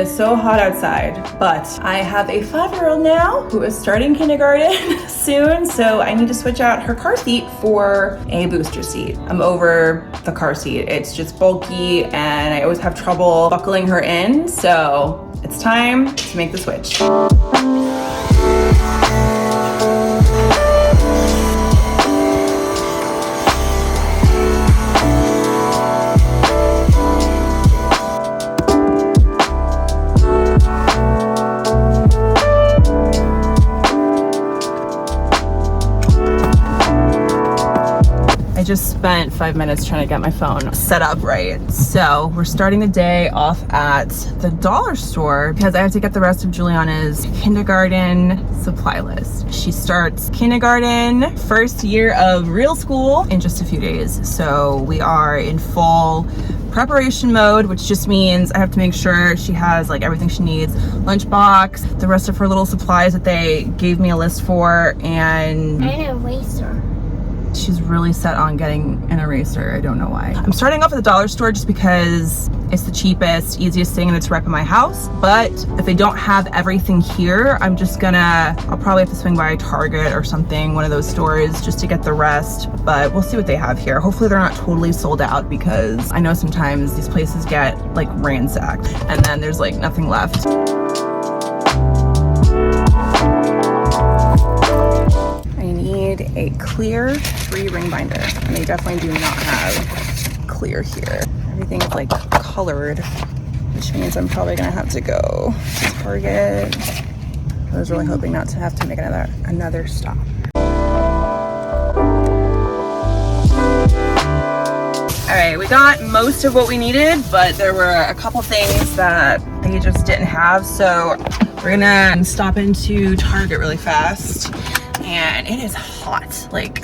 is so hot outside, but I have a 5-year-old now who is starting kindergarten soon, so I need to switch out her car seat for a booster seat. I'm over the car seat. It's just bulky and I always have trouble buckling her in, so it's time to make the switch. I just spent 5 minutes trying to get my phone set up right. So we're starting the day off at the dollar store because I have to get the rest of Juliana's kindergarten supply list. She starts kindergarten, first year of real school, in just a few days. So we are in full preparation mode, which just means I have to make sure she has like everything she needs, lunchbox, the rest of her little supplies that they gave me a list for, and an eraser. She's really set on getting an eraser. I don't know why. I'm starting off at the dollar store just because it's the cheapest, easiest thing and it's right by my house. But if they don't have everything here, I'll probably have to swing by Target or something, one of those stores, just to get the rest. But we'll see what they have here. Hopefully they're not totally sold out, because I know sometimes these places get like ransacked and then there's like nothing left. A clear 3-ring binder, and they definitely do not have clear here. Everything is like colored, which means I'm probably gonna have to go to Target. I was really hoping not to have to make another stop. All right, we got most of what we needed, but there were a couple things that they just didn't have, so we're gonna stop into Target really fast. And it is hot. Like,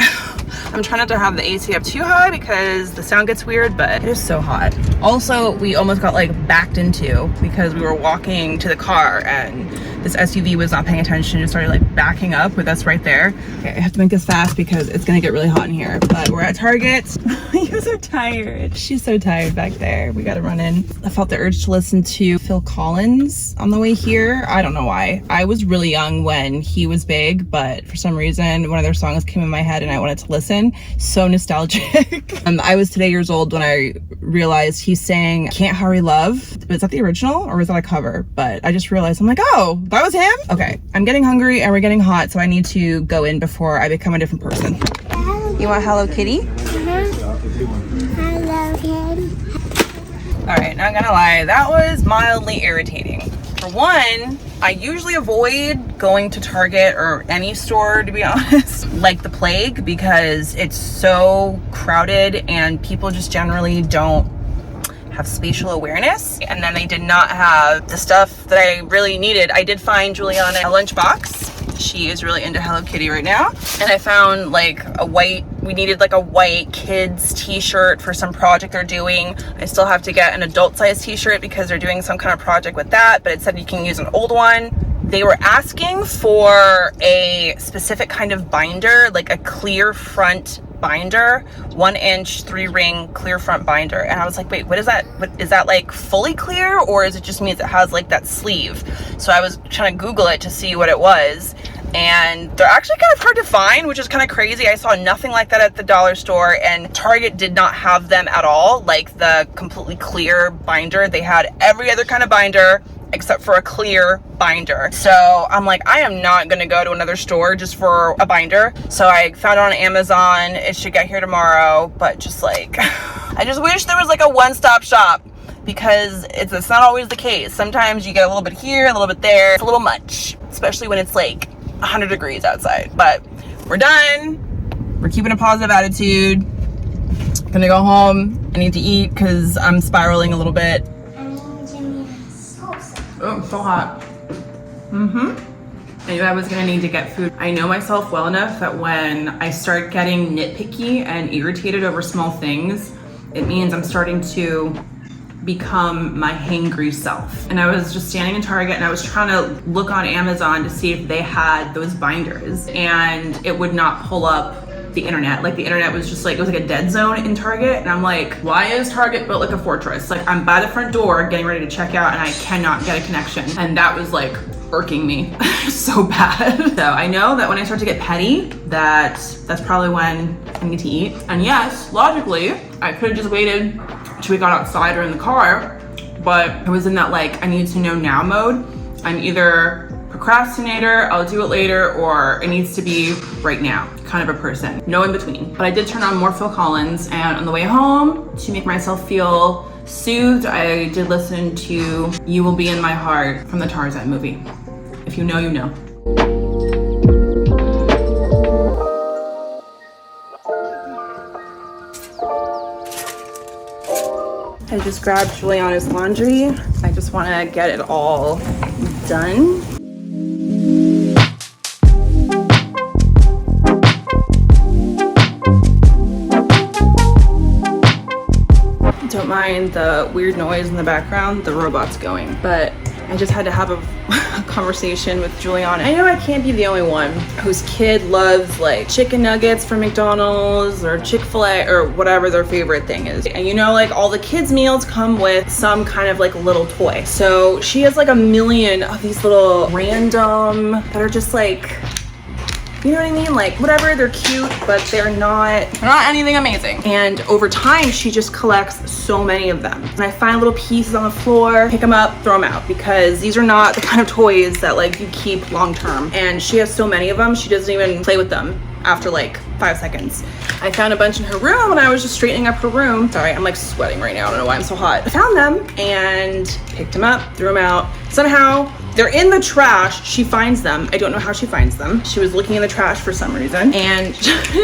I'm trying not to have the AC up too high because the sound gets weird, but it is so hot. Also, we almost got like backed into because we were walking to the car and this SUV was not paying attention and started like backing up with us right there. Okay, I have to make this fast because it's gonna get really hot in here, but we're at Target. You're so tired. She's so tired back there. We gotta run in. I felt the urge to listen to Phil Collins on the way here. I don't know why. I was really young when he was big, but for some reason, one of their songs came in my head and I wanted to listen. So nostalgic. I was today years old when I realized he sang Can't Hurry Love. Is that the original or was that a cover? But I just realized, I'm like, oh, that was him? Okay, I'm getting hungry and we're getting hot, so I need to go in before I become a different person. You want Hello Kitty? Hello Kitty. All right, not gonna lie, that was mildly irritating. For one, I usually avoid going to Target or any store, to be honest, like the plague, because it's so crowded and people just generally don't have spatial awareness. And then they did not have the stuff that I really needed. I did find Juliana a lunchbox. She is really into Hello Kitty right now. And I found like we needed like a white kids t-shirt for some project they're doing. I still have to get an adult size t-shirt because they're doing some kind of project with that, but it said you can use an old one. They were asking for a specific kind of binder, like a clear front binder, 1-inch 3-ring clear front binder. And I was like, wait, what is that? What is that, like fully clear, or is it just means it has like that sleeve? So I was trying to Google it to see what it was. And they're actually kind of hard to find, which is kind of crazy. I saw nothing like that at the dollar store, and Target did not have them at all, like the completely clear binder. They had every other kind of binder except for a clear binder. So I'm like, I am not gonna go to another store just for a binder. So I found it on Amazon. It should get here tomorrow, but just like, I just wish there was like a one-stop shop, because it's not always the case. Sometimes you get a little bit here, a little bit there. It's a little much, especially when it's like 100 degrees outside. But we're done. We're keeping a positive attitude. Gonna go home. I need to eat because I'm spiraling a little bit. Oh, so hot. I knew I was gonna need to get food. I know myself well enough that when I start getting nitpicky and irritated over small things, it means I'm starting to become my hangry self. And I was just standing in Target and I was trying to look on Amazon to see if they had those binders, and it would not pull up the internet. Like the internet was just like, it was like a dead zone in Target. And I'm like, why is Target built like a fortress? Like I'm by the front door getting ready to check out and I cannot get a connection. And that was like irking me so bad. So I know that when I start to get petty, that's probably when I need to eat. And yes, logically, I could have just waited till we got outside or in the car, but I was in that like, I need to know now mode. I'm either procrastinator, I'll do it later, or it needs to be right now kind of a person. No in between. But I did turn on more Phil Collins, and on the way home, to make myself feel soothed, I did listen to You Will Be in My Heart from the Tarzan movie. If you know, you know. I just grabbed Juliana's laundry. I just want to get it all done. Don't mind the weird noise in the background, the robot's going, but I just had to have a conversation with Juliana. I know I can't be the only one whose kid loves like chicken nuggets from McDonald's or Chick-fil-A or whatever their favorite thing is. And you know, like all the kids' meals come with some kind of like little toy. So she has like a million of these little random that are just like, you know what I mean? Like whatever, they're cute, but they're not anything amazing. And over time, she just collects so many of them. And I find little pieces on the floor, pick them up, throw them out, because these are not the kind of toys that like you keep long term. And she has so many of them, she doesn't even play with them after like 5 seconds. I found a bunch in her room when I was just straightening up her room. Sorry, I'm like sweating right now. I don't know why I'm so hot. I found them and picked them up, threw them out. Somehow they're in the trash. She finds them. I don't know how she finds them. She was looking in the trash for some reason. And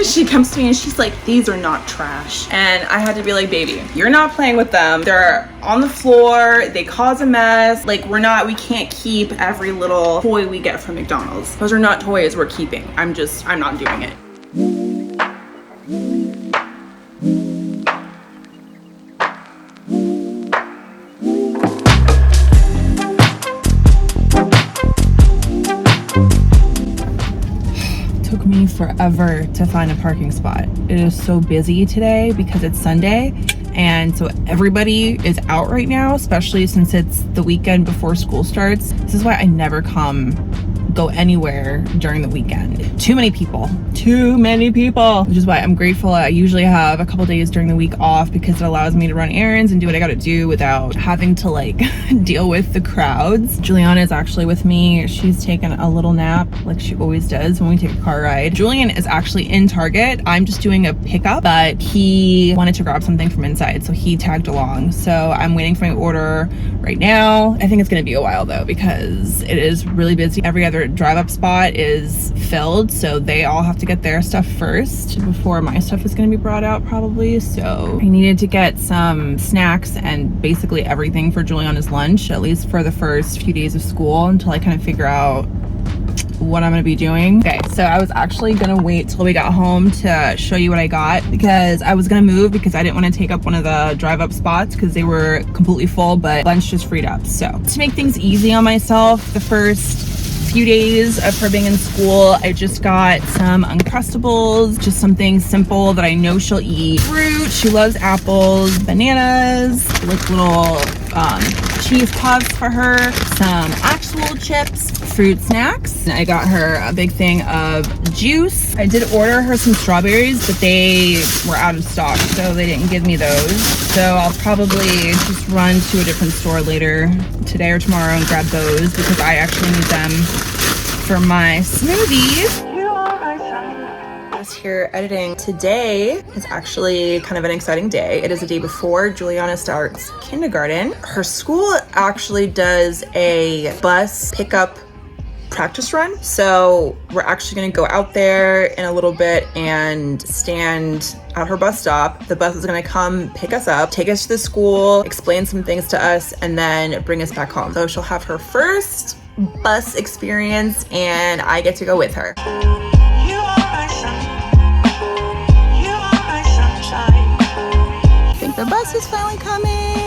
she comes to me and she's like, these are not trash. And I had to be like, baby, you're not playing with them. They're on the floor. They cause a mess. Like we can't keep every little toy we get from McDonald's. Those are not toys we're keeping. I'm not doing it. Took me forever to find a parking spot. It is so busy today because it's Sunday, and so everybody is out right now, especially since it's the weekend before school starts. This is why I never go anywhere during the weekend. Too many people, which is why I'm grateful I usually have a couple days during the week off, because it allows me to run errands and do what I gotta do without having to like deal with the crowds. Juliana is actually with me. She's taken a little nap like she always does when we take a car ride. Julian is actually in Target. I'm just doing a pickup, but he wanted to grab something from inside, so he tagged along. So I'm waiting for my order right now. I think it's gonna be a while though, because it is really busy. Every other drive up spot is filled, so they all have to get their stuff first before my stuff is going to be brought out probably. So I needed to get some snacks and basically everything for Juliana's lunch, at least for the first few days of school, until I kind of figure out what I'm gonna be doing. Okay, so I was actually gonna wait till we got home to show you what I got, because I was gonna move because I didn't want to take up one of the drive up spots because they were completely full, but lunch just freed up. So to make things easy on myself, the first few days of her being in school, I just got some Uncrustables, just something simple that I know she'll eat. Fruit, she loves apples, bananas, like little cheese puffs for her, some actual chips, fruit snacks. I got her a big thing of juice. I did order her some strawberries, but they were out of stock, so they didn't give me those. So I'll probably just run to a different store later today or tomorrow and grab those, because I actually need them for my smoothies. Here editing. Today is actually kind of an exciting day. It is the day before Juliana starts kindergarten. Her school actually does a bus pickup practice run. So we're actually going to go out there in a little bit and stand at her bus stop. The bus is going to come pick us up, take us to the school, explain some things to us, and then bring us back home. So she'll have her first bus experience and I get to go with her. I think the bus is finally coming.